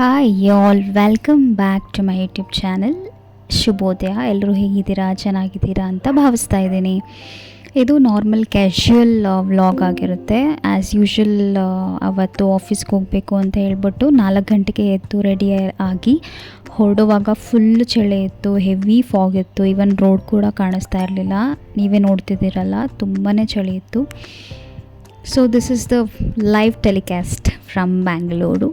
Hi all welcome back to my YouTube channel. ಶುಭೋದಯ. ಎಲ್ಲರೂ ಹೇಗಿದ್ದೀರಾ, ಚೆನ್ನಾಗಿದ್ದೀರಾ ಅಂತ ಭಾವಿಸ್ತಾ ಇದ್ದೀನಿ. ಇದು ನಾರ್ಮಲ್ ಕ್ಯಾಶುಯಲ್ ವ್ಲಾಗ್ ಆಗಿರುತ್ತೆ. ಆ್ಯಸ್ ಯೂಶ್ವಲ್ ಅವತ್ತು ಆಫೀಸ್ಗೆ ಹೋಗಬೇಕು ಅಂತ ಹೇಳ್ಬಿಟ್ಟು 4 ಗಂಟೆಗೆ ಎದ್ದು ರೆಡಿ ಆಗಿ ಹೊರಡುವಾಗ ಫುಲ್ ಚಳಿ ಇತ್ತು, ಹೆವಿ ಫಾಗ್ ಇತ್ತು, ಈವನ್ ರೋಡ್ ಕೂಡ ಕಾಣಿಸ್ತಾ ಇರಲಿಲ್ಲ. ನೀವೇ ನೋಡ್ತಿದ್ದೀರಲ್ಲ, ತುಂಬಾ ಚಳಿ ಇತ್ತು. So this is the live telecast from Bangalore.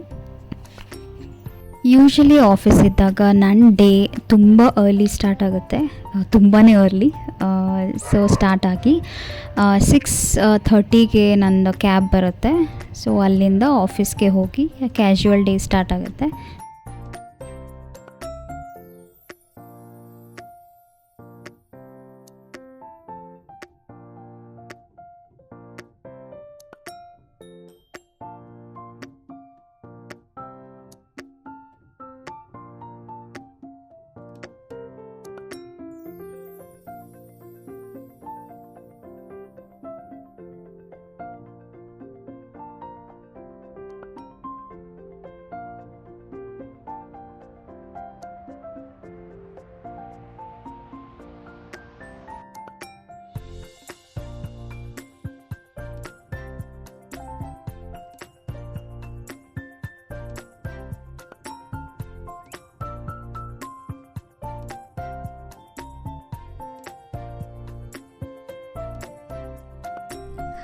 Usually office ಇದ್ದಾಗ ನನ್ನ ಡೇ ತುಂಬ ಅರ್ಲಿ ಸ್ಟಾರ್ಟ್ ಆಗುತ್ತೆ, ತುಂಬಾ ಅರ್ಲಿ. ಸೊ ಸ್ಟಾರ್ಟ್ ಆಗಿ 6:30ಗೆ ನಂದು ಕ್ಯಾಬ್ ಬರುತ್ತೆ. ಸೊ ಅಲ್ಲಿಂದ ಆಫೀಸ್ಗೆ ಹೋಗಿ ಕ್ಯಾಶುವಲ್ ಡೇ ಸ್ಟಾರ್ಟ್ ಆಗುತ್ತೆ.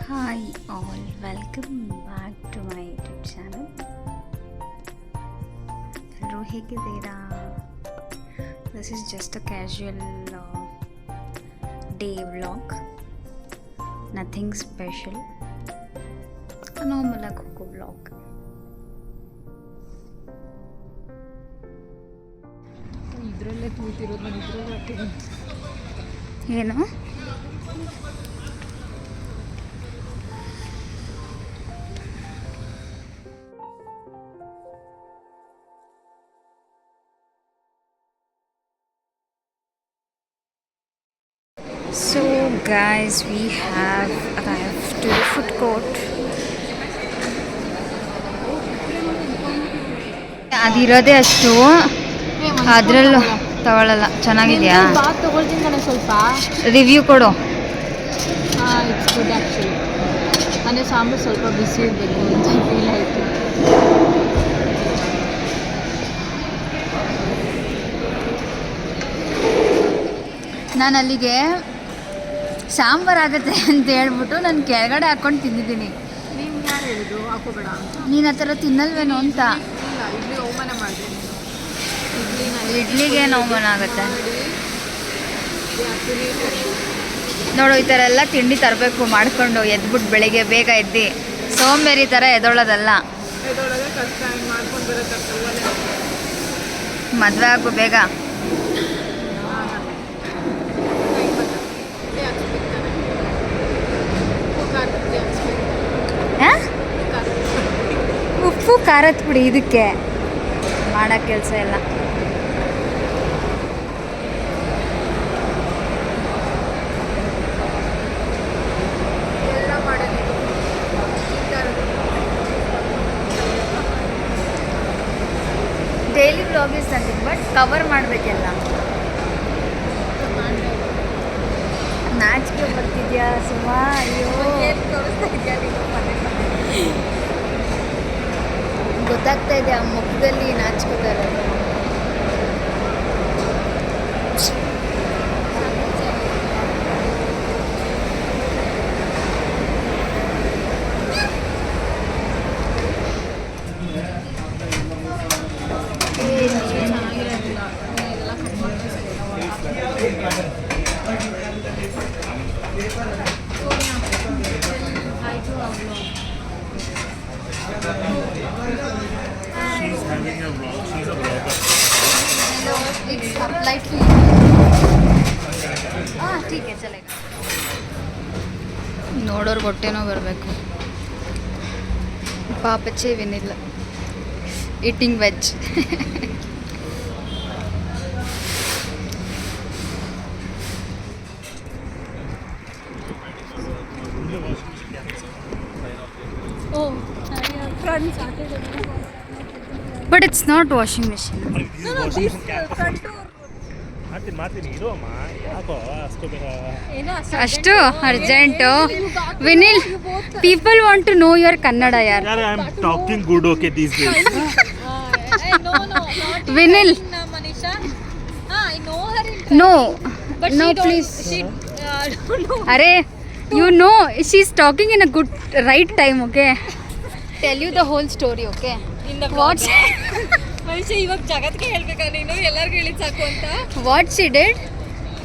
Hi all, welcome back to my YouTube channel. ಎಲ್ಲರೂ ಹೇಗಿದ್ದೀರಾ? This is just a casual day vlog. Nothing special. A normal coco vlog. ಇದರಲ್ಲೇ ಕೂತಿರೋದು ನಾನು ಇದ್ರಲ್ಲಿ ಏನು? So guys, we have arrived to the food court. ಅದಿರೋದೇ ಅಷ್ಟು, ಅದರಲ್ಲೂ ತಗೊಳ್ಳಲ್ಲ. ಚೆನ್ನಾಗಿದೆಯಾ? ತಗೊಳ್ತೀನಿ ಕಣೆ, ಸ್ವಲ್ಪ ರಿವ್ಯೂ ಕೊಡು. It's good actually. ಮನೆ ಸಾಂಬಾರು ಸ್ವಲ್ಪ ಬಿಸಿ ಇರಬೇಕು ಅಂತ ಫೀಲ್ ಆಯಿತು. ನಾನು ಅಲ್ಲಿಗೆ ಸಾಂಬಾರು ಆಗುತ್ತೆ ಅಂತ ಹೇಳ್ಬಿಟ್ಟು ನಾನು ಕೆಳಗಡೆ ಹಾಕ್ಕೊಂಡು ತಿಂದಿದ್ದೀನಿ. ನೀವು ಯಾರು ಹೇಳಿದ್ರು ಹಾಕೋಬೇಡ ಅಂತ? ನೀನು ಆ ಥರ ತಿನ್ನಲ್ವೇನೋ ಅಂತ. ಇಲ್ಲ, ಇಡ್ಲಿ ಅವಮಾನ ಮಾಡಿದೆ. ಇಡ್ಲಿಗೆ ಅವಮಾನ ಆಗುತ್ತೆ ನೋಡು. ಈ ಥರ ಎಲ್ಲ ತಿಂಡಿ ತರಬೇಕು ಮಾಡಿಕೊಂಡು, ಎದ್ಬಿಟ್ಟು ಬೆಳಿಗ್ಗೆ ಬೇಗ ಎದ್ದು ಸೋಂಬೇರಿ ಥರ ಎದೊಳ್ಳೋದಲ್ಲ. ಕಷ್ಟ ಮಾಡ್ಕೊಂಡು ಬರೋಕ್ಕಲ್ಲ. ಮದುವೆ ಆಗು ಬೇಗ. ಉಪ್ಪು ಖಾರದ ಪುಡಿ ಇದಕ್ಕೆ ಮಾಡೋ ಕೆಲಸ ಎಲ್ಲ. Daily vlog is something, but cover ಮಾಡಬೇಕೆಲ್ಲ. ನಾಚಿಕೆ ಬರ್ತಿದ್ಯಾ ಸುಮಾ? ಅಯ್ಯೋ, ಗೊತ್ತಾಗ್ತಾ ಇದೆ ಆ ಮುಖದಲ್ಲಿ ನಾಚಿಕೆ ಬರೋದು. She's having a vlog. She's a vlogger. Hello, it's slightly. ठीक है चलेगा. ನೋಡೋರು ಹೊಟ್ಟೆನೋ ಬರಬೇಕು. ಪಾಪಚ್ಚೇವೇನಿಲ್ಲ. Eating veg. Oh, front started. But it's not washing machine. ಮಾಡ್ತೀನಿ ಇರು ಅಮ್ಮ, ಯಾಕೋ ಅಷ್ಟು ಅಷ್ಟು urgent. Vinil, people want to know your Kannada ಯಾರ್. I am talking good okay these days. Vinil, Manisha. I know her. No But no she don't, please. she don't know. ಅರೆ you know she is talking in a good right time. Okay, tell you the whole story. Okay, In the what's ಮನುಷ್ಯ ಇವಾಗ ಜಗತ್ಗೆ ಹೇಳ್ಬೇಕಾ ನೀನು ಎಲ್ಲರಿಗೂ ಹೇಳಿದ್ ಸಾಕು ಅಂತ. what she did,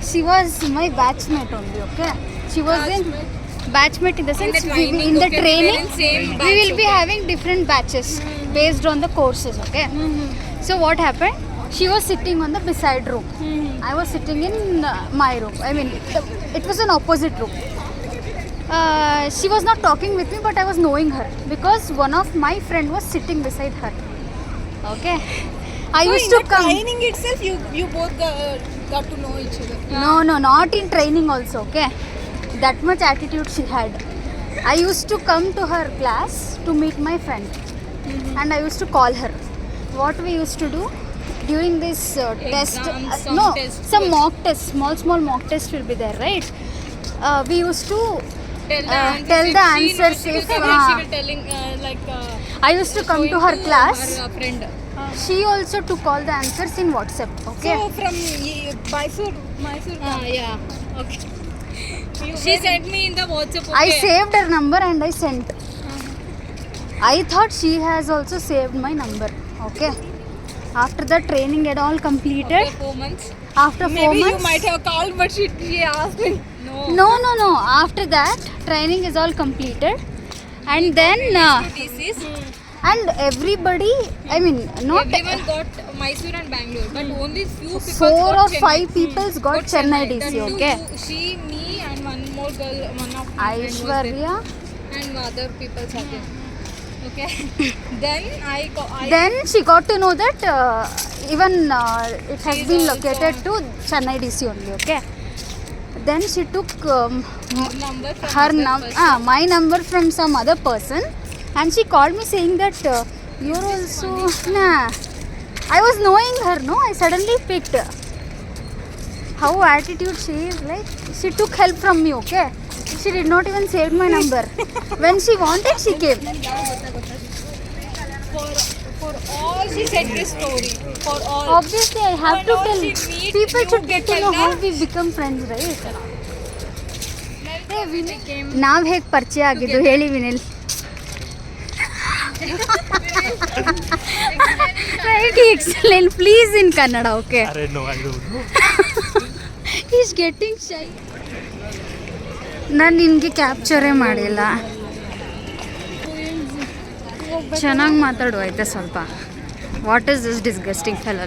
she was my batchmate only. Okay, she was in batchmate in the sense in the okay, training we were in same we batch, will be okay. having different batches based on the courses. Okay, so what happened, she was sitting on the beside room. I was sitting in my room. I mean it was an opposite room. She was not talking with me, but I was knowing her because one of my friend was sitting beside her. Okay, I So used in to the come. training itself, you both got to know each other. No, not in training also. Okay, that much attitude she had. I used to come to her class to meet my friend, and I used to call her. What we used to do during this test, Exams, some tests. some mock tests, small mock tests will be there, right? We used to tell the answers She if, will telling like. I used to come to her class. Her friend. She also took all the answers in WhatsApp. Okay. So from Mysore. Yeah. Okay. She sent me in the WhatsApp. Okay. I saved her number and I sent. I thought she has also saved my number. Okay. After the training and all completed, After 4 months. after 4 Maybe months. you might have called, but she asked me. No. No. After that, training is all completed, and then This is. and everybody. I mean, not Everyone got Mysore and Bangalore, but only few people. 4 got or Chennai. 5 people got Chennai DC. That too, Okay. She, me, and one more girl, one of my friend was there, Aishwarya. and other people are there. Okay. Then I Then she got to know that even it has She is been also- located to Chennai DC only. Okay. Then she took her number from her other person. my number from some other person, and she called me saying that you're also nah. I was knowing her, no. I suddenly picked. How attitude she is like. She took help from me. Okay. She did not even save my number. When she wanted, she came. For all she said this story. For all. Obviously, I have When to all tell. she meet People you should get to know people, how na? we become friends, right? Then we became. ನಾವ್ ಹೇಗೆ ಪರಿಚಯ ಆಗಿದ್ದು ಹೇಳಿ Vinil. Explain please in Kannada. Okay. ಅರೆ no I don't know. He's getting shy. ನಾನು ನಿನಗೆ ಕ್ಯಾಪ್ಚರೇ ಮಾಡಿಲ್ಲ. ಚೆನ್ನಾಗಿ ಮಾತಾಡು ಆಯ್ತಾ ಸ್ವಲ್ಪ. What is this disgusting fellow